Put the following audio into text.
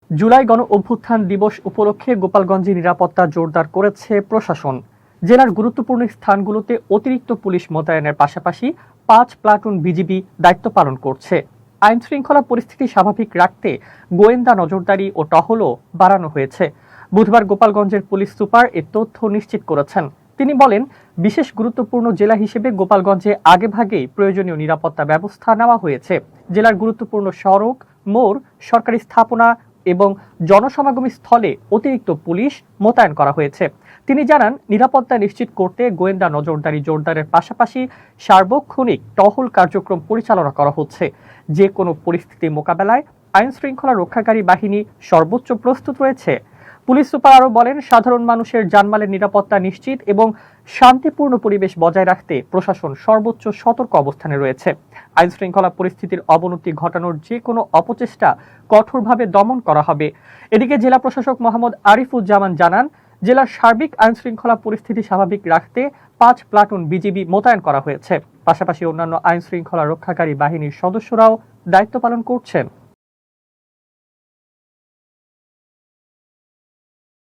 জুলাই গণ অভ্যুত্থান দিবস উপলক্ষে গোপালগঞ্জে নিরাপত্তা জোরদার করেছে প্রশাসন। জেলার গুরুত্বপূর্ণ স্থানগুলোতে অতিরিক্ত পুলিশ মোতায়েনের পাশাপাশি ৫ প্লাটুন বিজিবি দায়িত্ব পালন করছে। আইন শৃঙ্খলা পরিস্থিতি স্বাভাবিক রাখতে গোয়েন্দা নজরদারি ও টহলও বাড়ানো হয়েছে। বুধবার গোপালগঞ্জের পুলিশ সুপার এ তথ্য নিশ্চিত করেছেন। তিনি বলেন, বিশেষ গুরুত্বপূর্ণ জেলা হিসেবে গোপালগঞ্জে আগেভাগেই প্রয়োজনীয় নিরাপত্তা ব্যবস্থা নেওয়া হয়েছে। জেলার গুরুত্বপূর্ণ সড়ক, মোড়, সরকারি স্থাপনা এবং জনসমাগমী স্থলে অতিরিক্ত পুলিশ মোতায়েন করা হয়েছে। তিনি জানান, নিরাপত্তা নিশ্চিত করতে গোয়েন্দা নজরদারি জোরদারের পাশাপাশি সার্বক্ষণিক টহল কার্যক্রম পরিচালনা করা হচ্ছে। যে কোনো পরিস্থিতি মোকাবেলায় আইন শৃঙ্খলা রক্ষাকারী বাহিনী সর্বোচ্চ প্রস্তুত রয়েছে। পুলিশ সুপার আরও বলেন, সাধারণ মানুষের জানমালের নিরাপত্তা নিশ্চিত এবং শান্তিপূর্ণ পরিবেশ বজায় রাখতে প্রশাসন সর্বোচ্চ সতর্ক অবস্থানে রয়েছে। আইন শৃঙ্খলা পরিস্থিতির অবনতি ঘটানোর যে কোনো অপচেষ্টা কঠোরভাবে দমন করা হবে। এদিকে জেলা প্রশাসক মোহাম্মদ আরিফুজ্জামান জানান, জেলার সার্বিক আইন শৃঙ্খলা পরিস্থিতি স্বাভাবিক রাখতে ৫ প্লাটুন বিজিবি মোতায়েন করা হয়েছে। পাশাপাশি অন্যান্য আইন শৃঙ্খলা রক্ষাকারী বাহিনীর সদস্যরাও দায়িত্ব পালন করছেন।